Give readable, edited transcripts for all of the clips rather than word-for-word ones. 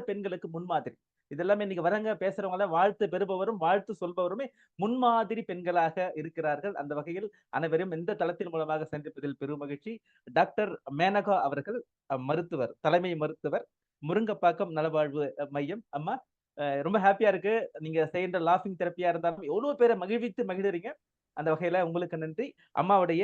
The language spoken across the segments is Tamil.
பெண்களுக்கு முன்மாதிரி. இதெல்லாமே இன்னைக்கு வரங்க பேசுறவங்க வாழ்த்து பெறுபவரும் வாழ்த்து சொல்பவருமே முன்மாதிரி பெண்களாக இருக்கிறார்கள். அந்த வகையில் அனைவரும் இந்த தளத்தின் மூலமாக சந்திப்பதில் பெரும் மகிழ்ச்சி. டாக்டர் மேனகா அவர்கள் மருத்துவர், தலைமை மருத்துவர், முருங்கப்பாக்கம் நலவாழ்வு மையம். அம்மா ரொம்ப ஹாப்பியா இருக்கு. நீங்க செய்கின்ற லாஃபிங் தெரப்பியா இருந்தாலும் எவ்வளவு பேரை மகிழ்வித்து மகிழ்றீங்க. அந்த வகையில உங்களுக்கு நன்றி. அம்மாவுடைய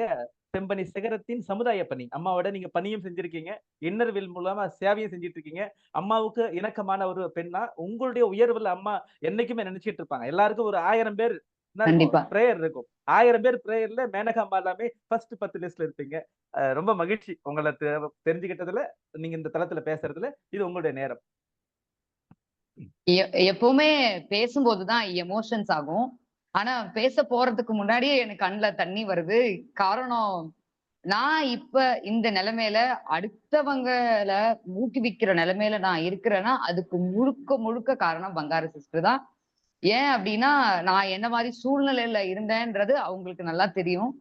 செம்பனி சிகரத்தின் சமுதாய பணி, அம்மாவோட நீங்க பணியும் செஞ்சிருக்கீங்க, இன்னர்வில் மூலமா சேவையும் செஞ்சுட்டு இருக்கீங்க. அம்மாவுக்கு இணக்கமான ஒரு பெண்ணா உங்களுடைய உயர்வுல அம்மா என்னைக்குமே நினைச்சிட்டு இருப்பாங்க. எல்லாருக்கும் ஒரு 1000 பேர் பிரேயர் இருக்கும். 1000 பேர் பிரேயர்ல மேனகா அம்மா எல்லாமே ஃபர்ஸ்ட் 10 லிஸ்ட்ல இருப்பீங்க. ரொம்ப மகிழ்ச்சி உங்களை தெரிஞ்சுக்கிட்டதுல, நீங்க இந்த தளத்துல பேசுறதுல. இது உங்களுடைய நேரம். எப்பவுமே பேசும்போதுதான் எமோஷன்ஸ் ஆகும். ஆனா பேச போறதுக்கு முன்னாடியே எனக்கு கண்ணுல தண்ணி வருது. காரணம், நான் இப்ப இந்த நிலைமையில அடுத்தவங்கள ஊக்குவிக்கிற நிலைமையில நான் இருக்கிறேன்னா, அதுக்கு முழுக்க முழுக்க காரணம் பங்காரு சிஸ்டர் தான். ஏன் அப்படின்னா, நான் என்ன மாதிரி சூழ்நிலையில இருந்தேன்றது அவங்களுக்கு நல்லா தெரியும்.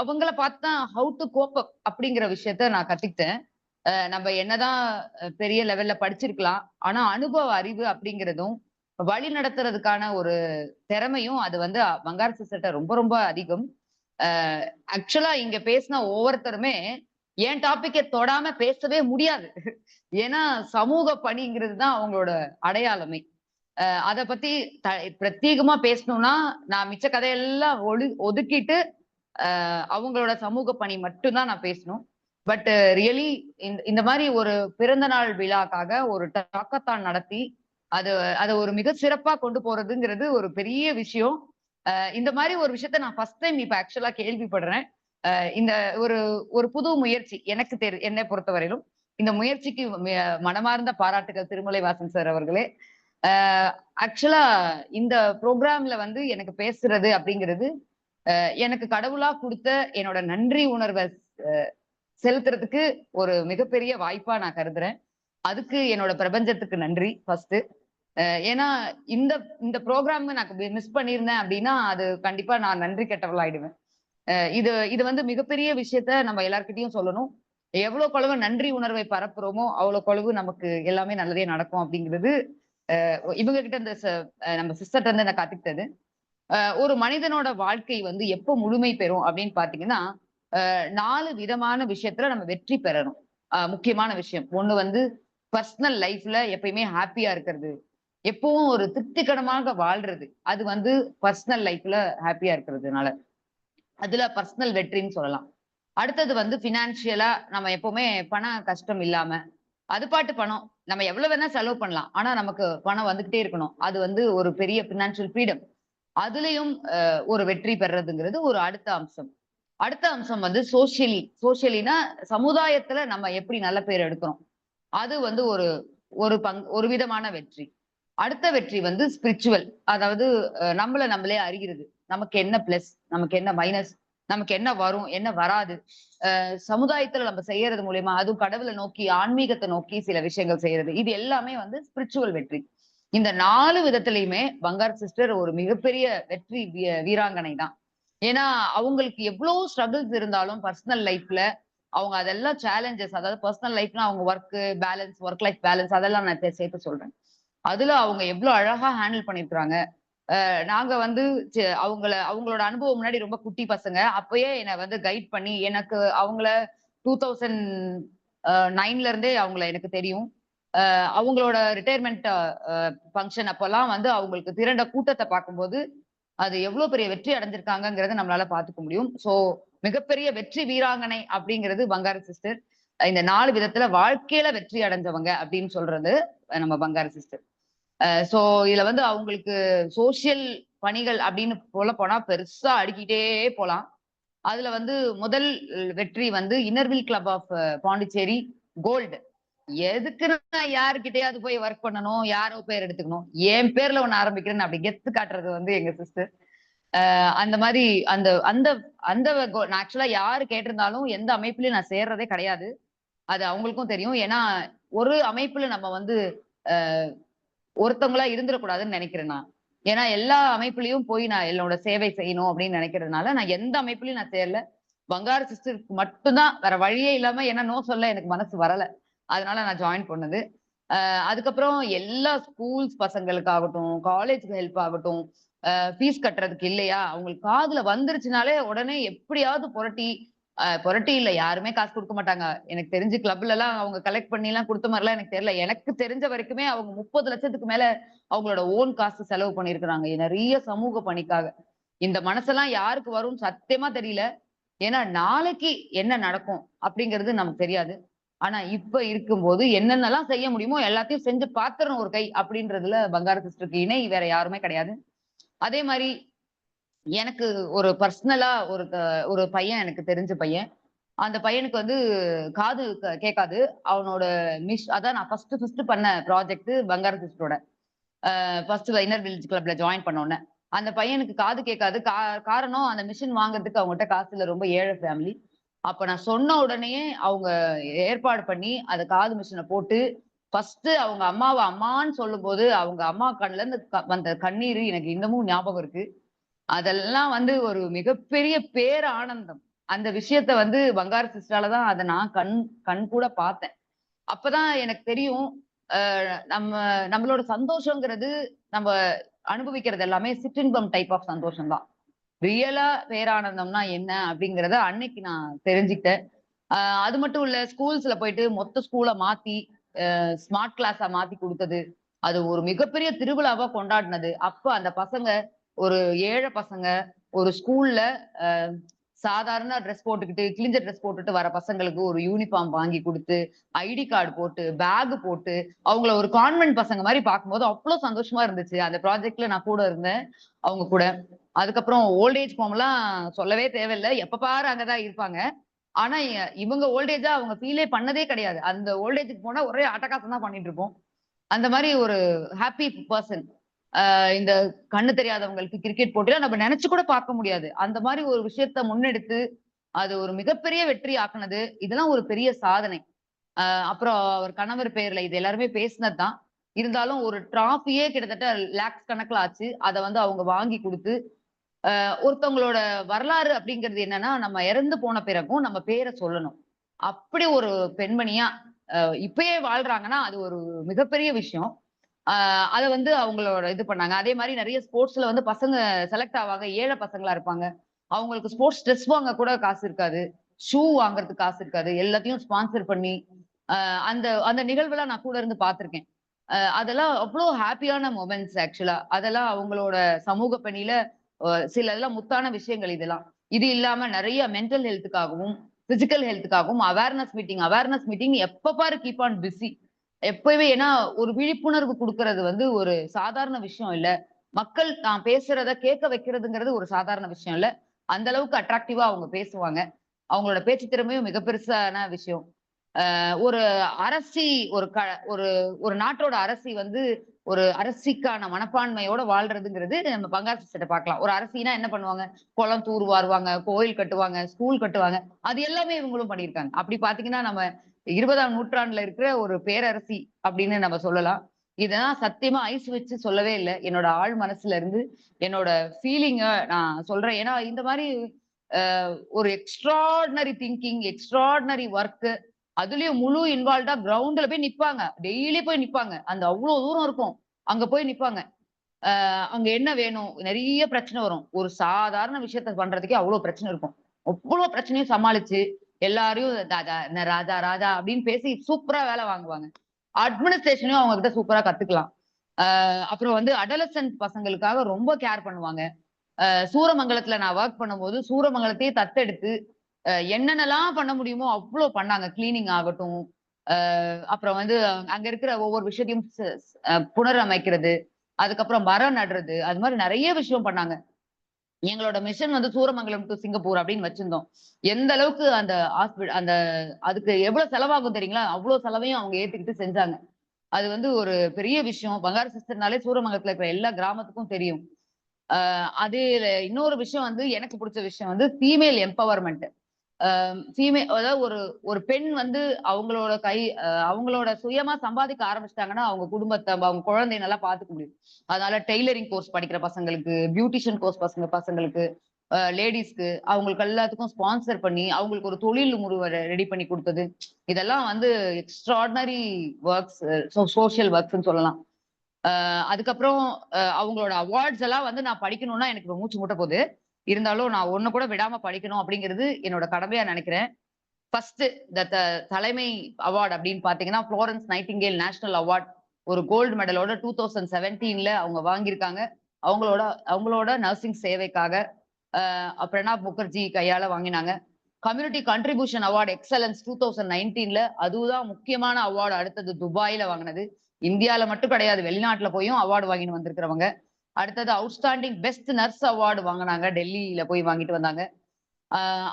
அவங்கள பார்த்து தான் ஹவ் டு கோப் அப் அப்படிங்கிற விஷயத்த நான் கத்துக்கிட்டேன். நம்ம என்னதான் பெரிய லெவல்ல படிச்சிருக்கலாம். ஆனா அனுபவ அறிவு அப்படிங்கிறதும், வழி நடத்துறதுக்கான ஒரு திறமையும் அது வந்து பங்காரு சிஸ்டர்ட்ட ரொம்ப ரொம்ப அதிகம். ஆக்சுவலா இங்க பேசின ஒவ்வொருத்தருமே என் டாபிக்கை தொடாம பேசவே முடியாது. ஏன்னா சமூக பணிங்கிறது தான் அவங்களோட அடையாளமே. அத பத்தி பிரத்யேகமா பேசணும்னா நான் மிச்ச கதையெல்லாம் ஒதுக்கிட்டு அவங்களோட சமூக பணி மட்டும்தான் நான் பேசணும். பட் ரியலி இந்த மாதிரி ஒரு பிறந்த நாள் விழாக்காக ஒரு டாக்கத்தான் நடத்தி அதை ஒரு மிக சிறப்பா கொண்டு போறதுங்கிறது ஒரு பெரிய விஷயம். இந்த மாதிரி ஒரு விஷயத்த நான் ஃபர்ஸ்ட் டைம் இப்ப ஆக்சுவலா கேள்விப்படுறேன். இந்த ஒரு ஒரு புது முயற்சி எனக்கு என்னை பொறுத்தவரையிலும் இந்த முயற்சிக்கு மனமார்ந்த பாராட்டுகள் திருமலை வாசன் சார் அவர்களே. ஆக்சுவலா இந்த ப்ரோக்ராம்ல வந்து எனக்கு பேசுறது அப்படிங்கிறது எனக்கு கடவுளா கொடுத்த என்னோட நன்றி உணர்வை செலுத்துறதுக்கு ஒரு மிகப்பெரிய வாய்ப்பா நான் கருதுறேன். அதுக்கு என்னோட பிரபஞ்சத்துக்கு நன்றி ஃபர்ஸ்ட். ஏன்னா இந்த இந்த ப்ரோக்ராம் நான் மிஸ் பண்ணியிருந்தேன் அப்படின்னா அது கண்டிப்பா நான் நன்றி கெட்டவளாயிடுவேன். இது வந்து மிகப்பெரிய விஷயத்த நம்ம எல்லார்கிட்டையும் சொல்லணும். எவ்வளவு கொளவு நன்றி உணர்வை பரப்புறோமோ அவ்வளவு கொளவு நமக்கு எல்லாமே நல்லதே நடக்கும் அப்படிங்கிறது இவங்க கிட்ட இந்த நம்ம சிஸ்டர்ட்ட இருந்து நான் கத்துக்கிட்டது. ஒரு மனிதனோட வாழ்க்கை வந்து எப்போ முழுமை பெறும் அப்படின்னு பாத்தீங்கன்னா 4 விதமான விஷயத்துல நம்ம வெற்றி பெறணும். முக்கியமான விஷயம் ஒண்ணு வந்து பர்சனல் லைஃப்ல எப்பயுமே ஹாப்பியா இருக்கிறது, எப்பவும் ஒரு திருப்திகரமாக வாழ்றது. அது வந்து பர்சனல் லைஃப்ல ஹாப்பியா இருக்கிறதுனால அதுல பர்சனல் வெற்றின்னு சொல்லலாம். அடுத்தது வந்து பினான்சியலா நம்ம எப்பவுமே பண கஷ்டம் இல்லாம, அது பாட்டு பணம் நம்ம எவ்வளவு வேணா செலவு பண்ணலாம், ஆனா நமக்கு பணம் வந்துகிட்டே இருக்கணும். அது வந்து ஒரு பெரிய பினான்சியல் ஃப்ரீடம். அதுலயும் ஒரு வெற்றி பெறதுங்கிறது ஒரு அடுத்த அம்சம். அடுத்த அம்சம் வந்து சோசியலினா சமுதாயத்துல நம்ம எப்படி நல்ல பேர் எடுக்கிறோம், அது வந்து ஒரு ஒரு விதமான வெற்றி. அடுத்த வெற்றி வந்து ஸ்பிரிச்சுவல், அதாவது நம்மளே அறிகிறது. நமக்கு என்ன பிளஸ், நமக்கு என்ன மைனஸ், நமக்கு என்ன வரும் என்ன வராது, சமுதாயத்துல நம்ம செய்யறது மூலியமா அதுவும் கடவுளை நோக்கி ஆன்மீகத்தை நோக்கி சில விஷயங்கள் செய்யறது, இது எல்லாமே வந்து ஸ்பிரிச்சுவல் வெற்றி. இந்த 4 விதத்திலையுமே பங்கார் சிஸ்டர் ஒரு மிகப்பெரிய வெற்றி வீராங்கனை தான். ஏன்னா அவங்களுக்கு எவ்வளவு ஸ்ட்ரகிள்ஸ் இருந்தாலும் பர்சனல் லைஃப்ல அவங்க அதெல்லாம் சேலஞ்சஸ், அதாவது பர்சனல் லைஃப்னா அவங்க ஒர்க் லைஃப் பேலன்ஸ் அதெல்லாம் நான் சேர்த்து சொல்றேன். அதுல அவங்க எவ்வளவு அழகா ஹேண்டில் பண்ணிருக்காங்க. நாங்க வந்து அவங்களோட அனுபவம் முன்னாடி ரொம்ப குட்டி பசங்க அப்பயே என்னை வந்து கைட் பண்ணி எனக்கு அவங்கள 2009ல இருந்தே அவங்கள எனக்கு தெரியும். அவங்களோட ரிட்டையர்மெண்ட் ஃபங்க்ஷன் அப்பெல்லாம் வந்து அவங்களுக்கு திரண்ட கூட்டத்தை பார்க்கும்போது அது எவ்வளவு பெரிய வெற்றி அடைஞ்சிருக்காங்கிறத நம்மளால பாத்துக்க முடியும். சோ மிகப்பெரிய வெற்றி வீராங்கனை அப்படிங்கிறது பங்காரு சிஸ்டர். இந்த 4 விதத்துல வாழ்க்கையில வெற்றி அடைஞ்சவங்க அப்படின்னு சொல்றது நம்ம பங்காரு சிஸ்டர். சோ இதுல வந்து அவங்களுக்கு சோசியல் பணிகள் அப்படின்னு போனா பெருசா அடுக்கிட்டே போலாம். அதுல வந்து முதல் வெற்றி வந்து inner wheel club of Pondicherry gold. எதுக்கு நான் யாருக்கிட்டையாவது போய் ஒர்க் பண்ணணும், யாரோ பேர் எடுத்துக்கணும், என் பேர்ல ஒண்ணு ஆரம்பிக்கிறேன்னு அப்படி கெத்து காட்டுறது வந்து எங்க சிஸ்டர். அந்த மாதிரி அந்த அந்த அந்த நான் ஆக்சுவலா யாரு கேட்டிருந்தாலும் எந்த அமைப்புலயும் நான் சேர்றதே கிடையாது. அது அவங்களுக்கும் தெரியும். ஏன்னா ஒரு அமைப்புல நம்ம வந்து ஒருத்தவங்களா இருந்துடக்கூடாதுன்னு நினைக்கிறேன் நான். ஏன்னா எல்லா அமைப்புலயும் போய் நான் என்னோட சேவை செய்யணும் அப்படின்னு நினைக்கிறதுனால நான் எந்த அமைப்புலயும் நான் சேரல. பங்காரு சிஸ்டருக்கு மட்டும்தான் வேற வழியே இல்லாம, ஏன்னா நோ சொல்ல எனக்கு மனசு வரல, அதனால நான் ஜாயின் பண்ணது. அதுக்கப்புறம் எல்லா ஸ்கூல்ஸ் பசங்களுக்காகட்டும், காலேஜ்க்கு ஹெல்ப் ஆகட்டும், ஃபீஸ் கட்டுறதுக்கு இல்லையா, அவங்களுக்கு காதுல வந்துருச்சுனாலே உடனே எப்படியாவது புரட்டி இல்ல யாருமே காசு குடுக்க மாட்டாங்க. எனக்கு தெரிஞ்சு கிளப்லலாம் அவங்க கலெக்ட் பண்ணிலாம் குடுத்த மாரிலாம் எனக்கு தெரியல. எனக்கு தெரிஞ்ச வரைக்குமே அவங்க 30,00,000க்கு மேல அவங்களோட ஓன் காசு செலவு பண்ணியிருக்கிறாங்க. நெறைய சமூக பணிக்காக. இந்த மனசெல்லாம் யாருக்கு வரும்னு சத்தியமா தெரியல. ஏன்னா, நாளைக்கு என்ன நடக்கும் அப்படிங்கிறது நமக்கு தெரியாது. ஆனா, இப்ப இருக்கும்போது என்னென்னலாம் செய்ய முடியுமோ எல்லாத்தையும் செஞ்சு பாத்துறணும் ஒரு கை அப்படின்றதுல பங்காரு சிஸ்டருக்கு இணை வேற யாருமே கிடையாது. அதே மாரி எனக்கு ஒரு பர்சனலா ஒரு பையன் எனக்கு தெரிஞ்ச பையன். அந்த பையனுக்கு வந்து காது கேட்காது. அவனோட அதான் நான் ஃபர்ஸ்ட் பண்ண ப்ராஜெக்ட் பங்காரு சிஸ்டரோட. ஃபர்ஸ்ட் இன்னர் வில்லேஜ் கிளப்ல ஜாயின் பண்ண உடனே. அந்த பையனுக்கு காது கேட்காது. காரணம் அந்த மிஷின் வாங்குறதுக்கு அவங்ககிட்ட காசு இல்ல. ரொம்ப ஏழை ஃபேமிலி. அப்ப நான் சொன்ன உடனேயே அவங்க ஏற்பாடு பண்ணி, அத காது மிஷின போட்டு, ஃபர்ஸ்ட் அவங்க அம்மாவ அம்மான்னு சொல்லும்போது, அவங்க அம்மா கண்ல இருந்து வந்த கண்ணீரு எனக்கு இன்னமும் ஞாபகம் இருக்கு. அதெல்லாம் வந்து ஒரு மிகப்பெரிய பேரானந்தம். அந்த விஷயத்த வந்து பங்காரு சிஸ்டரால தான் அத நான் கண் கூட பார்த்தேன். அப்பதான் எனக்கு தெரியும். அ நம்ம நம்மளோட சந்தோஷங்கிறது நம்ம அனுபவிக்கிறது எல்லாமே சிற்றின்பம் டைப் ஆஃப் சந்தோஷம் தான். ரியலா பேரானந்தம்னா என்ன அப்படிங்கிறத அன்னைக்கு நான் தெரிஞ்சுக்கிட்டேன். அ அது மட்டும் இல்ல ஸ்கூல்ஸ்ல போயிட்டு மொத்த ஸ்கூல மாத்தி ஸ்மார்ட் கிளாஸா மாத்தி குடுத்தது. அது ஒரு மிகப்பெரிய திருவிழாவா கொண்டாடுனது. அப்ப அந்த பசங்க ஒரு ஏழை பசங்க ஒரு ஸ்கூல்ல அ சாதாரண ட்ரெஸ் போட்டுக்கிட்டு, கிழிஞ்ச ட்ரெஸ் போட்டுட்டு வர பசங்களுக்கு ஒரு யூனிஃபார்ம் வாங்கி குடுத்து, ஐடி கார்டு போட்டு, பேக் போட்டு, அவங்கள ஒரு கான்வென்ட் பசங்க மாரி பார்க்கும்போது அவ்ளோ சந்தோஷமா இருந்துச்சு. அந்த ப்ராஜெக்ட்ல நான் கூட இருந்தேன். அவங்க கூட. அதுக்கப்புறம் ஓல்ட் ஏஜ் ஹோம்லாம் சொல்லவே தேவையில்ல. எப்ப பாரு அங்க தான் இருப்பாங்க. ஆனா இவங்க ஓல்ட் ஏஜா அவங்க ஃபீலே பண்ணதே கிடையாது. அந்த ஓல்ட் ஏஜ்க்கு போனா ஒரே அட்டகாசம் தான் பண்ணிட்டு இருப்போம். அந்த மாரி ஒரு ஹேப்பி பெர்சன். இந்த கண்ணு தெரியாதவங்களுக்கு கிரிக்கெட் போட்டிலாம் நம்ம நெனச்சு கூட பார்க்க முடியாது. அந்த மாரி ஒரு விஷயத்த முன்னெடுத்து, அது ஒரு மிகப்பெரிய வெற்றி ஆக்குனது. இதெல்லாம் ஒரு பெரிய சாதனை. அ அப்புறம் அவர் கணவர் பேர்ல இது எல்லாருமே பேசினது தான். இருந்தாலும் ஒரு ட்ராஃபியே கிட்டத்தட்ட லேக்ஸ் கணக்குல ஆச்சு. அத வந்து அவங்க வாங்கி குடுத்து, ஒருத்தவங்களோட வரலாறு அப்படிங்கிறது என்னன்னா, நம்ம இறந்து போன பிறகும் நம்ம பேர சொல்லணும். அப்படி ஒரு பெண்மணியா, அ இப்பயே வாழ்றாங்கன்னா, அது ஒரு மிகப்பெரிய விஷயம். ஆ அத வந்து அவங்களோட இது பண்ணாங்க. அதே மாரி நெறைய ஸ்போர்ட்ஸ்ல வந்து பசங்க செலக்ட் ஆவாங்க. ஏழை பசங்களா இருப்பாங்க. அவங்களுக்கு ஸ்போர்ட்ஸ் ட்ரெஸ் வாங்க கூட காசு இருக்காது. ஷூ வாங்குறதுக்கு காசு இருக்காது. எல்லாத்தையும் ஸ்பான்சர் பண்ணி, அ அந்த அந்த நிகழ்வெல்லாம் நான் கூட இருந்து பார்த்துருக்கேன். அதெல்லாம் அவ்ளோ ஹேப்பியான மொமெண்ட்ஸ் ஆக்சுவலா. அதெல்லாம் அவங்களோட சமூக பணியில சில இதெல்லாம் முத்தான விஷயங்கள் இதெல்லாம். இது இல்லாம நெறைய மென்டல் ஹெல்த்துக்காகவும், பிசிக்கல் ஹெல்த்துக்காகவும் அவேர்னஸ் மீட்டிங் எப்ப பாரு கீப் ஆன் பிஸி. எப்பவுமே ஏன்னா, ஒரு விழிப்புணர்வு குடுக்கறது வந்து ஒரு சாதாரண விஷயம் இல்ல. மக்கள் தான் பேசுறத கேட்க வைக்கிறதுங்கிறது ஒரு சாதாரண விஷயம் இல்ல. அந்த அளவுக்கு அட்ராக்டிவா அவங்க பேசுவாங்க. அவங்களோட பேச்சு திறமையும் மிக பெருசான விஷயம். ஒரு அரசி ஒரு க ஒரு ஒரு நாட்டோட அரசி வந்து ஒரு அரசிக்கான மனப்பான்மையோட வாழ்றதுங்கிறது நம்ம பங்காரு சிஸ்டர்ட்ட பார்க்கலாம். ஒரு அரசினா என்ன பண்ணுவாங்க? குளம் தூர்வாருவாங்க, கோயில் கட்டுவாங்க, ஸ்கூல் கட்டுவாங்க. அது எல்லாமே இவங்களும் பண்ணியிருக்காங்க. அப்படி பார்த்தீங்கன்னா, நம்ம 20ஆம் நூற்றாண்டுல இருக்கிற ஒரு பேரரசி அப்படின்னு நம்ம சொல்லலாம். இதெல்லாம் சத்தியமா ஐஸ் வச்சு சொல்லவே இல்ல. என்னோட ஆழ் மனசுல இருந்து என்னோட ஃபீலிங்க நான் சொல்றேன். ஏன்னா இந்த மாரி அ ஒரு எக்ஸ்ட்ரார்டினரி திங்கிங், எக்ஸ்ட்ரார்டினரி வொர்க் அதுலயும் முழு இன்வால்வ்டா கிரவுண்ட்ல போய் நிப்பாங்க. டெய்லி போய் நிப்பாங்க. அந்த அவ்ளோ தூரம் இருக்கும். அங்க போய் நிப்பாங்க. அங்க என்ன வேணும்? நெறைய பிரச்சனை வரும். ஒரு சாதாரண விஷயத்த பண்றதுக்கே அவ்ளோ பிரச்சனை இருக்கும். அவ்ளோ பிரச்சனையும் சமாளிச்சு, எல்லாரையும் ராஜா என்ன ராஜா ராஜா அப்படின்னு பேசி சூப்பரா வேலை வாங்குவாங்க. அட்மினிஸ்ட்ரேஷனையும் அவங்க கிட்ட சூப்பரா கத்துக்கலாம். அப்புறம் வந்து அடாலசென்ட் பசங்களுக்காக ரொம்ப கேர் பண்ணுவாங்க. சூரமங்கலத்துல நான் வொர்க் பண்ணும்போது, சூரமங்கலத்தையே தத்தெடுத்து, என்னென்னலாம் பண்ண முடியுமோ அவ்ளோ பண்ணாங்க. கிளீனிங் ஆகட்டும், அப்புறம் வந்து அங்க இருக்கிற ஒவ்வொரு விஷயத்தையும் ஸ் ஸ் அ புனரமைக்கிறது, அதுக்கப்புறம் மரம் நடுறது, அது மாரி நெறைய விஷயம் பண்ணாங்க. எங்களோட மிஷன் வந்து சூரமங்கலம் டூ சிங்கப்பூர் அப்படின்னு வச்சிருந்தோம். எந்த அளவுக்கு அந்த அந்த அதுக்கு எவ்வளவு செலவாகும் தெரியுங்களா? அவ்ளோ செலவையும் அவங்க ஏத்துக்கிட்டு செஞ்சாங்க. அது வந்து ஒரு பெரிய விஷயம். பங்காரு சிஸ்டர்னாலே சூரமங்கலத்துல இருக்கிற எல்லா கிராமத்துக்கும் தெரியும். அதுல இன்னொரு விஷயம் வந்து எனக்கு புடிச்ச விஷயம் வந்து ஃபீமேல் எம்பவர்மென்ட். அ அதாவது ஒரு ஒரு பெண் வந்து அவங்களோட அவங்களோட சுயமா சம்பாதிக்க ஆரம்பிச்சுட்டாங்கன்னா, அவங்க குடும்பத்த, அவங்க குழந்தைய நல்லா பாத்துக்க முடியும். அதனால டெய்லரிங் கோர்ஸ் படிக்கிற பசங்களுக்கு, பியூட்டிஷியன் கோர்ஸ் பசங்களுக்கு, லேடிஸ்க்கு அவங்களுக்கு எல்லாத்துக்கும் ஸ்பான்சர் பண்ணி அவங்களுக்கு ஒரு தொழில் முறைவரை ரெடி பண்ணி கொடுத்தது. இதெல்லாம் வந்து எக்ஸ்ட்ராடினரி ஒர்க்ஸ், சோஷியல் ஒர்க்ஸ்ன்னு சொல்லலாம். அதுக்கப்புறம் அவங்களோட அவார்ட்ஸ் எல்லாம் வந்து நான் படிக்கணும்னா எனக்கு இப்ப மூச்சு முட்ட போகுது. இருந்தாலும் நான் ஒண்ணு கூட விடாம படிக்கணும் அப்படிங்கிறது என்னோட கடமையா நினைக்கிறேன். ஃபர்ஸ்ட் இந்த தலைமை அவார்ட் அப்படின்னு பாத்தீங்கன்னா புளோரன்ஸ் நைட்டிங்கேல் நேஷனல் அவார்ட் ஒரு கோல்டு மெடலோட 2017ல அவங்க வாங்கியிருக்காங்க. அவங்களோட அவங்களோட நர்சிங் சேவைக்காக. பிரணாப் முகர்ஜி கையால வாங்கினாங்க. கம்யூனிட்டி கண்ட்ரிபியூஷன் அவார்ட் எக்ஸலன்ஸ் 2019ல அதுதான் முக்கியமான அவார்டு. அடுத்தது துபாயில வாங்கினது. இந்தியால மட்டும் கிடையாது, வெளிநாட்டுல போயும் அவார்டு வாங்கிட்டு வந்திருக்கிறவங்க. அடுத்தது அவுட்ஸ்டாண்டிங் பெஸ்ட் நர்ஸ் அவார்டு வாங்கினாங்க, டெல்லியில போய் வாங்கிட்டு வந்தாங்க.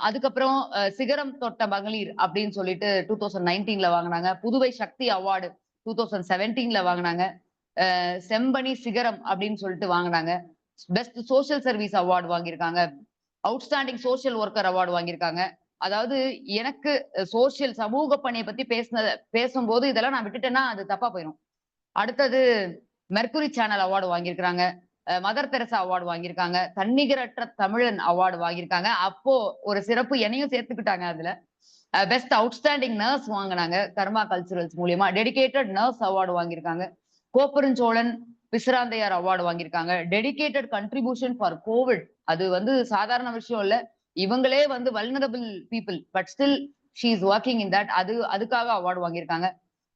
அதுக்கப்புறம் சிகரம் தொட்ட மகளிர் அப்படின்னு சொல்லிட்டு 2019ல வாங்கினாங்க. புதுவை சக்தி அவார்டு 2017ல வாங்கினாங்க. செம்பனி சிகரம் அப்படின்னு சொல்லிட்டு வாங்கினாங்க. பெஸ்ட் சோசியல் சர்வீஸ் அவார்டு வாங்கியிருக்காங்க. அவுட்ஸ்டாண்டிங் சோசியல் ஒர்க்கர் அவார்டு வாங்கியிருக்காங்க. அதாவது எனக்கு சோசியல் சமூக பணியை பத்தி பேசும்போது இதெல்லாம் நான் விட்டுட்டேன்னா அது தப்பா போயிடும். அடுத்தது மெர்குரி சேனல் அவார்டு வாங்கியிருக்காங்க. மதர் தெரசா அவார்டு வாங்கியிருக்காங்க. தன்னிகரற்ற தமிழன் அவார்டு வாங்கியிருக்காங்க. அப்போ ஒரு சிறப்பு என்னையும் சேர்த்துக்கிட்டாங்க அதுல. பெஸ்ட் அவுட்ஸ்டாண்டிங் நர்ஸ் வாங்கினாங்க கர்மா கல்ச்சுரல்ஸ் மூலியமா. டெடிகேட்டட் நர்ஸ் அவார்டு வாங்கியிருக்காங்க. கோப்பெருஞ்சோழன் பிசிராந்தையார் அவார்டு வாங்கியிருக்காங்க. டெடிகேட்டட் கண்ட்ரிபியூஷன் ஃபார் கோவிட், அது வந்து சாதாரண விஷயம் இல்ல. இவங்களே வந்து vulnerable people but still she is working in that, அதுக்காக அவார்டு வாங்கியிருக்காங்க.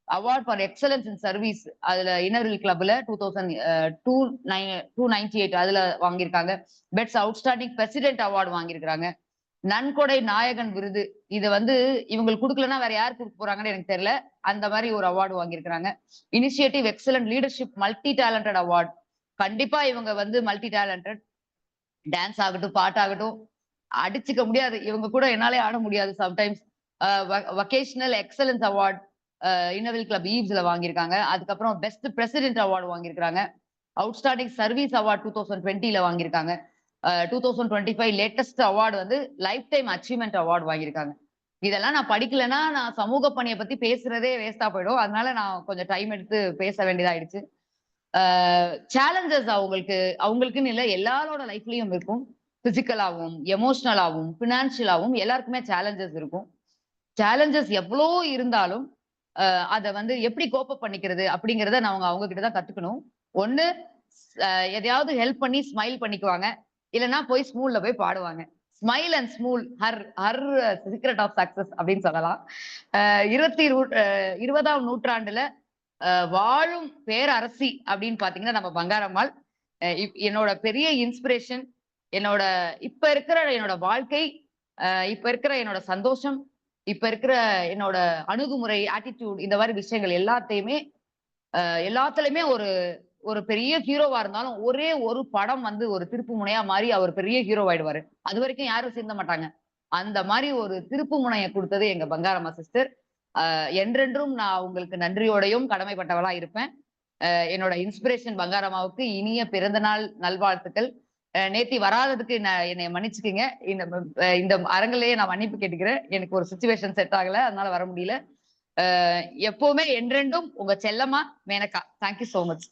Award for excellence in service அதுல இன்னர்வில் கிளப்ல 298 அதுல வாங்கியிருக்காங்க. பெஸ்ட் அவுட்ஸ்டாண்டிங் பிரசிடென்ட் அவார்டு வாங்கியிருக்காங்க. நன்கொடை நாயகன் விருது, இது வந்து இவங்களுக்கு கொடுக்கலன்னா வேற யார் கொடுக்க போறாங்கன்னு எனக்கு தெரியல. அந்த மாதிரி ஒரு அவார்டு வாங்கியிருக்காங்க. Initiative excellent leadership multi talented award. கண்டிப்பா இவங்க வந்து மல்டி டேலண்டட். டான்ஸ் ஆகட்டும், பாட்டாகட்டும், அடிச்சுக்க முடியாது. இவங்க கூட என்னாலே ஆட முடியாது sometimes. Vocational excellence award Inner Wheel Club ஈவ்ஸ்ல வாங்கியிருக்காங்க. அதுக்கப்புறம் பெஸ்ட் பிரசிடென்ட் அவார்டு வாங்கியிருக்காங்க. அவுட்ஸ்டாண்டிங் சர்வீஸ் அவார்டு 2020ல வாங்கியிருக்காங்க. 2025 லேட்டஸ்ட் அவார்டு வந்து லைஃப் டைம் அச்சீவ்மெண்ட் அவார்டு வாங்கியிருக்காங்க. இதெல்லாம் நான் படிக்கலைன்னா நான் சமூக பணியை பத்தி பேசுறதே வேஸ்டா போயிடும். அதனால நான் கொஞ்சம் டைம் எடுத்து பேச வேண்டியதாயிடுச்சு. சேலஞ்சஸ் அவங்களுக்குன்னு இல்லை, எல்லாரோட லைஃப்லயும் இருக்கும். பிசிக்கலாவும், எமோஷனலாவும், பினான்சியலாவும் எல்லாருக்குமே சேலஞ்சஸ் இருக்கும். சேலஞ்சஸ் எவ்வளோ இருந்தாலும் அதை வந்து எப்படி கோப்பப் பண்ணிக்கிறது அப்படிங்கிறத நான் அவங்க கிட்ட தான் கத்துக்கணும். ஒண்ணு எதையாவது ஹெல்ப் பண்ணி ஸ்மைல் பண்ணிக்குவாங்க, இல்லைன்னா போய் ஸ்மூல்ல போய் பாடுவாங்க. Smile and Smule her secret of success அப்படின்னு சொல்லலாம். 20ஆம் நூற்றாண்டுல வாழும் பேரரசி அப்படின்னு பாத்தீங்கன்னா நம்ம பங்காரம்மாள். என்னோட பெரிய இன்ஸ்பிரேஷன். இப்ப இருக்கிற என்னோட வாழ்க்கை, இப்ப இருக்கிற என்னோட சந்தோஷம், இப்ப இருக்கிற என்னோட அணுகுமுறை, ஆட்டிடியூட், இந்த மாதிரி விஷயங்கள் எல்லாத்துலயுமே ஒரு பெரிய ஹீரோவா இருந்தாலும் ஒரே ஒரு படம் வந்து ஒரு திருப்பு முனையா மாறி அவர் பெரிய ஹீரோ ஆயிடுவாரு. அது வரைக்கும் யாரும் சேர்ந்த மாட்டாங்க. அந்த மாதிரி ஒரு திருப்பு முனையை கொடுத்தது எங்க பங்காரம்மா சிஸ்டர். என்றென்றும் நான் உங்களுக்கு நன்றியோடையும் கடமைப்பட்டவளா இருப்பேன். என்னோட இன்ஸ்பிரேஷன் பங்காரம்மாவுக்கு இனிய பிறந்த நாள் நல்வாழ்த்துக்கள். நேத்தி வராததுக்கு என்னை மன்னிச்சுக்கீங்க. இந்த அரங்கிலேயே நான் மன்னிப்பு கேட்டுக்கிறேன். எனக்கு ஒரு சிச்சுவேஷன் செட் ஆகல, அதனால வர முடியல. எப்பவுமே என்றென்றும் உங்க செல்லம்மா மேனகா. Thank you so much.